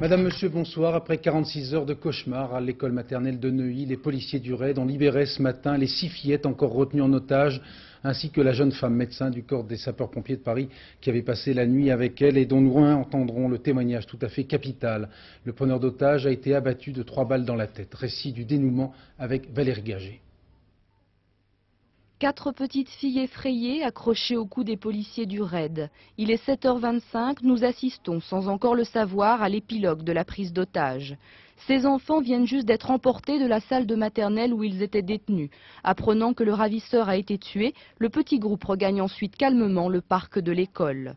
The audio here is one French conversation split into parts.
Madame, Monsieur, bonsoir. Après 46 heures de cauchemar à l'école maternelle de Neuilly, les policiers du RAID ont libéré ce matin les 6 fillettes encore retenues en otage, ainsi que la jeune femme médecin du corps des sapeurs-pompiers de Paris qui avait passé la nuit avec elle et dont nous entendrons le témoignage tout à fait capital. Le preneur d'otage a été abattu de 3 balles dans la tête. Récit du dénouement avec Valérie Gagé. 4 petites filles effrayées accrochées au cou des policiers du RAID. Il est 7h25, nous assistons sans encore le savoir à l'épilogue de la prise d'otage. Ces enfants viennent juste d'être emportés de la salle de maternelle où ils étaient détenus. Apprenant que le ravisseur a été tué, le petit groupe regagne ensuite calmement le parc de l'école.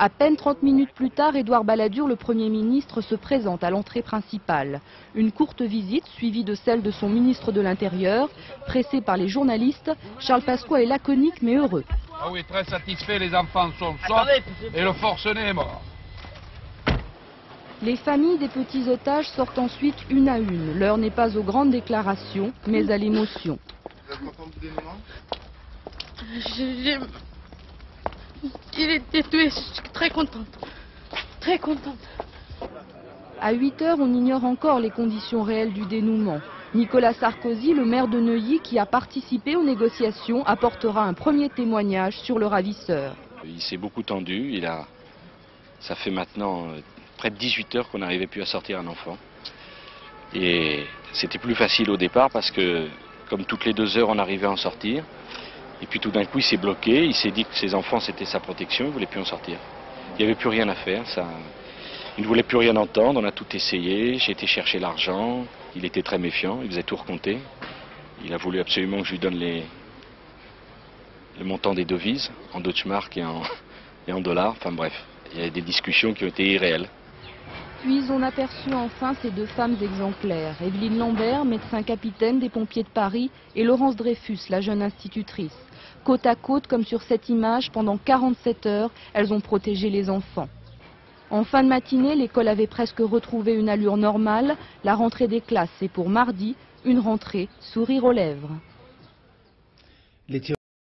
À peine 30 minutes plus tard, Édouard Balladur, le Premier ministre, se présente à l'entrée principale. Une courte visite suivie de celle de son ministre de l'Intérieur. Pressé par les journalistes, Charles Pasqua est laconique mais heureux. Ah oui, très satisfait, les enfants sont sortis et le forcené est mort. Les familles des petits otages sortent ensuite une à une. L'heure n'est pas aux grandes déclarations, mais à l'émotion. Vous êtes content du dénouement ? Il est tué, je suis très contente. Très contente. À 8 heures, on ignore encore les conditions réelles du dénouement. Nicolas Sarkozy, le maire de Neuilly, qui a participé aux négociations, apportera un premier témoignage sur le ravisseur. Il s'est beaucoup tendu. Ça fait maintenant près de 18 heures qu'on n'arrivait plus à sortir un enfant. Et c'était plus facile au départ parce que, comme toutes les 2 heures, on arrivait à en sortir. Et puis tout d'un coup, il s'est bloqué, il s'est dit que ses enfants, c'était sa protection, il ne voulait plus en sortir. Il n'y avait plus rien à faire, il ne voulait plus rien entendre, on a tout essayé, j'ai été chercher l'argent, il était très méfiant, il faisait tout recompter. Il a voulu absolument que je lui donne le montant des devises, en Deutschmark et en dollars, enfin bref, il y a des discussions qui ont été irréelles. Puis on aperçut enfin ces 2 femmes exemplaires, Evelyne Lambert, médecin capitaine des pompiers de Paris, et Laurence Dreyfus, la jeune institutrice. Côte à côte, comme sur cette image, pendant 47 heures, elles ont protégé les enfants. En fin de matinée, l'école avait presque retrouvé une allure normale. La rentrée des classes est pour mardi, une rentrée sourire aux lèvres.